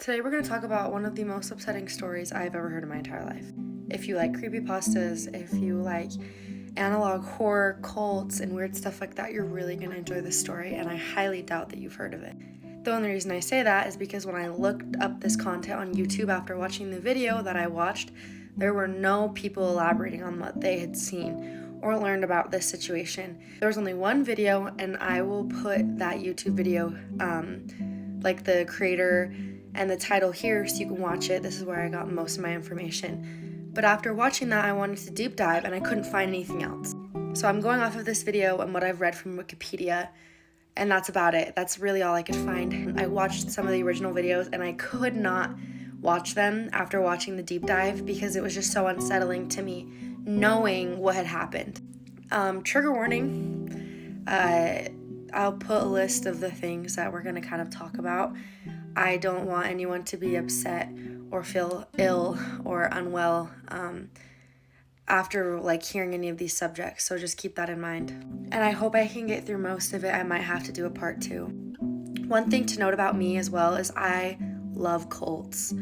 Today we're going to talk about one of the most upsetting stories I've ever heard in my entire life. If you like creepypastas, if you like analog horror, cults, and weird stuff like that, you're really going to enjoy this story, and I highly doubt that you've heard of it. The only reason I say that is because when I looked up this content on YouTube after watching the video that I watched, there were no people elaborating on what they had seen or learned about this situation. There was only one video, and I will put that YouTube video, like the creator and the title here so you can watch it. This is where I got most of my information. But after watching that, I wanted to deep dive and I couldn't find anything else. So I'm going off of this video and what I've read from Wikipedia, and that's about it. That's really all I could find. I watched some of the original videos and I could not watch them after watching the deep dive because it was just so unsettling to me knowing what had happened. Trigger warning, I'll put a list of the things that we're going to kind of talk about. I don't want anyone to be upset or feel ill or unwell after hearing any of these subjects, so just keep that in mind. And I hope I can get through most of it. I might have to do a part 2. One thing to note about me as well is I love cults.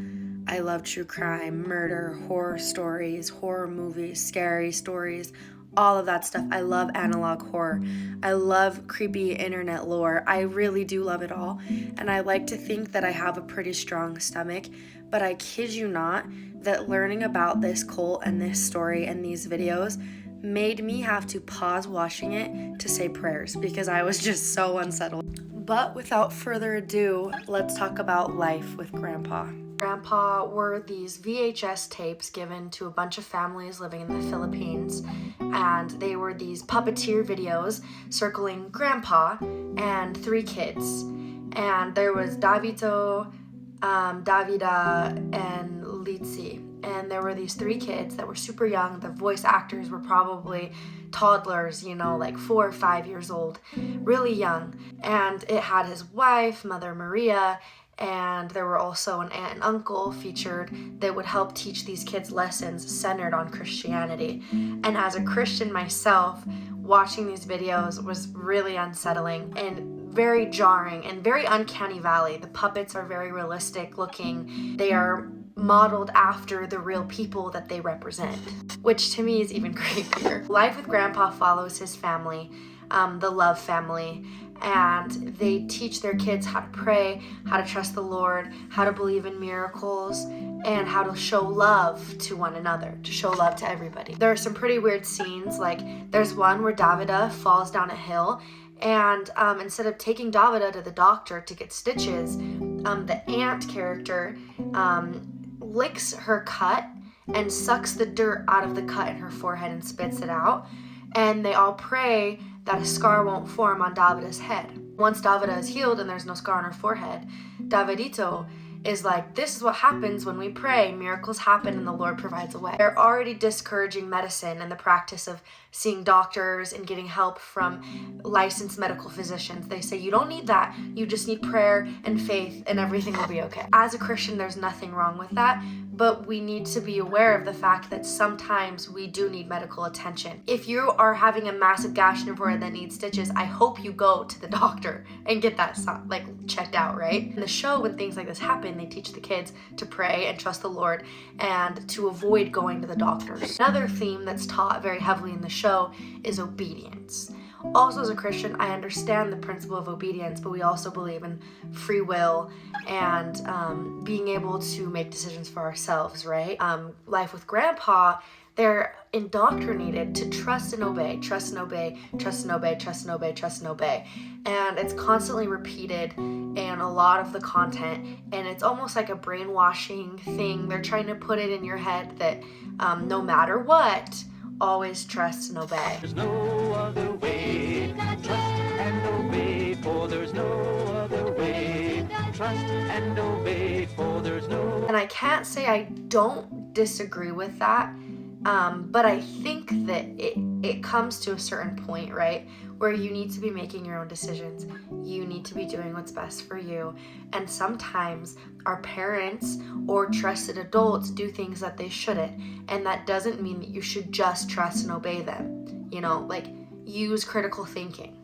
I love true crime, murder, horror stories, horror movies, scary stories, all of that stuff. I love analog horror. I love creepy internet lore. I really do love it all. And I like to think that I have a pretty strong stomach, but I kid you not that learning about this cult and this story and these videos made me have to pause watching it to say prayers because I was just so unsettled. But without further ado, let's talk about life with Grandpa. Grandpa were these VHS tapes given to a bunch of families living in the Philippines, and they were these puppeteer videos circling Grandpa and 3 kids. And there was Davito, Davida, and Litsi. And there were these 3 kids that were super young. The voice actors were probably toddlers, 4 or 5 years old, really young. And it had his wife, Mother Maria, and there were also an aunt and uncle featured that would help teach these kids lessons centered on Christianity. And as a Christian myself, watching these videos was really unsettling and very jarring and very uncanny valley. The puppets are very realistic looking. They are modeled after the real people that they represent, which to me is even creepier. Life with Grandpa follows his family, the Love family, and they teach their kids how to pray, how to trust the Lord, how to believe in miracles, and how to show love to one another, to show love to everybody. There are some pretty weird scenes, there's one where Davida falls down a hill, and instead of taking Davida to the doctor to get stitches, the aunt character licks her cut and sucks the dirt out of the cut in her forehead and spits it out. And they all pray that a scar won't form on Davida's head. Once Davida is healed and there's no scar on her forehead, Davidito is like, this is what happens when we pray. Miracles happen and the Lord provides a way. They're already discouraging medicine and the practice of seeing doctors and getting help from licensed medical physicians. They say you don't need that. You just need prayer and faith and everything will be okay. As a Christian, there's nothing wrong with that, but we need to be aware of the fact that sometimes we do need medical attention. If you are having a massive gash in your forehead that needs stitches, I hope you go to the doctor and get that checked out, right? In the show, when things like this happen, they teach the kids to pray and trust the Lord and to avoid going to the doctors. Another theme that's taught very heavily in the show is obedience. Also, as a Christian, I understand the principle of obedience, but we also believe in free will and being able to make decisions for ourselves, right? Life with Grandpa, they're indoctrinated to trust and obey, trust and obey, trust and obey, trust and obey, trust and obey. And it's constantly repeated in a lot of the content, and it's almost like a brainwashing thing. They're trying to put it in your head that no matter what, always trust and obey. There's no other way. Trust and obey, for there's no other way. Trust and obey, for there's no. And I can't say I don't disagree with that, but I think that it comes to a certain point, right, where you need to be making your own decisions. You need to be doing what's best for you. And sometimes our parents or trusted adults do things that they shouldn't. And that doesn't mean that you should just trust and obey them. Use critical thinking.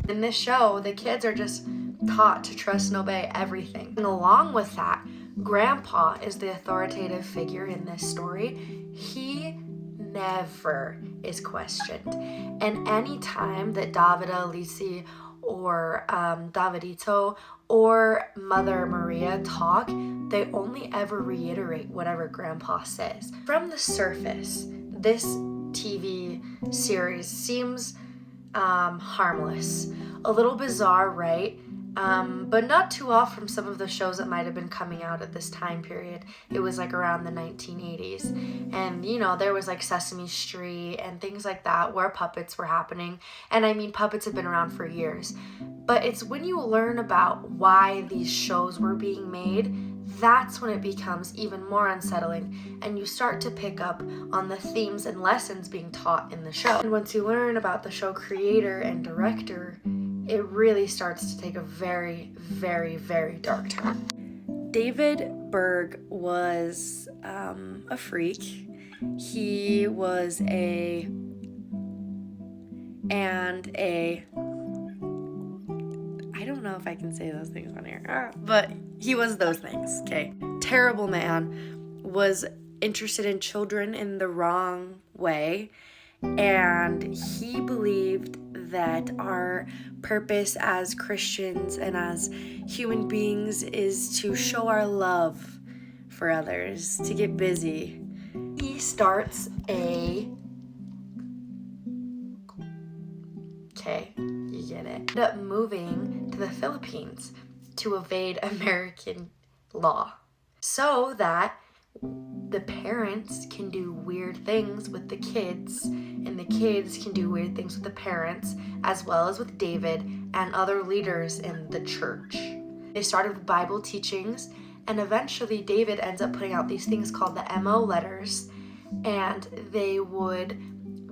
In this show, the kids are just taught to trust and obey everything. And along with that, Grandpa is the authoritative figure in this story. He never is questioned. And any time that Davida, Lisi, or Davidito or Mother Maria talk, they only ever reiterate whatever Grandpa says. From the surface, this TV series seems harmless. A little bizarre, right? But not too off from some of the shows that might have been coming out at this time period. It was like around the 1980s. And, you know, there was like Sesame Street and things like that where puppets were happening. And I mean, puppets have been around for years. But it's when you learn about why these shows were being made, that's when it becomes even more unsettling, and you start to pick up on the themes and lessons being taught in the show. And once you learn about the show creator and director, it really starts to take a very, very, very dark turn. David Berg was a freak. He was I don't know if I can say those things on here, but he was those things, okay? Terrible man, was interested in children in the wrong way, and he believed that our purpose as Christians and as human beings is to show our love for others, to get busy. He starts you get it. Ended up moving to the Philippines to evade American law so that the parents can do weird things with the kids, and the kids can do weird things with the parents, as well as with David and other leaders in the church. They started with Bible teachings, and eventually David ends up putting out these things called the MO letters, and they would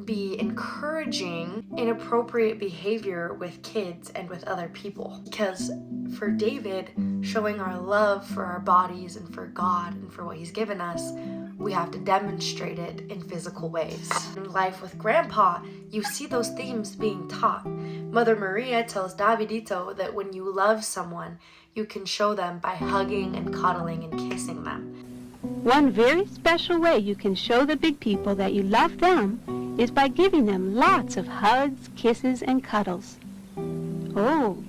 be encouraging inappropriate behavior with kids and with other people. Because for David, showing our love for our bodies and for God and for what he's given us, we have to demonstrate it in physical ways. In life with Grandpa, you see those themes being taught. Mother Maria tells Davidito that when you love someone, you can show them by hugging and cuddling and kissing them. One very special way you can show the big people that you love them is by giving them lots of hugs, kisses, and cuddles. Oh,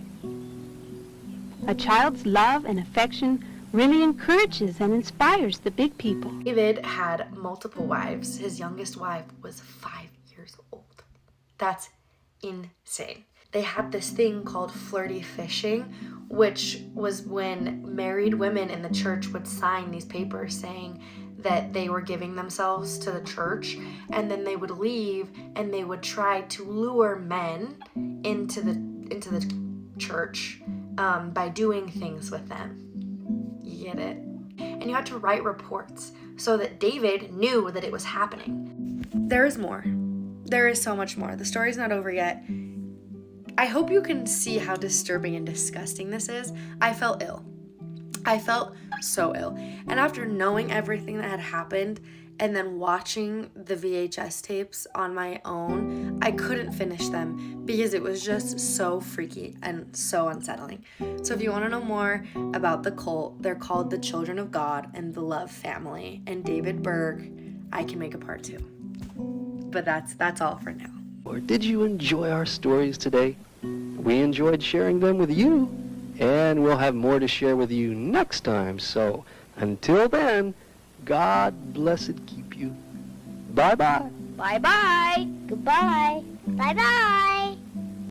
a child's love and affection really encourages and inspires the big people. David had multiple wives. His youngest wife was 5 years old. That's insane. They had this thing called flirty fishing, which was when married women in the church would sign these papers saying that they were giving themselves to the church, and then they would leave and they would try to lure men into the church by doing things with them. You get it? And you had to write reports so that David knew that it was happening. There is more. There is so much more. The story's not over yet. I hope you can see how disturbing and disgusting this is. I felt ill. I felt so ill. And after knowing everything that had happened and then watching the VHS tapes on my own, I couldn't finish them because it was just so freaky and so unsettling. So if you want to know more about the cult, they're called the Children of God and the Love Family. And David Berg, I can make a part 2. But that's all for now. Or did you enjoy our stories today? We enjoyed sharing them with you, and we'll have more to share with you next time. So until then, God bless it keep you. Bye-bye. Bye-bye. Goodbye. Bye-bye.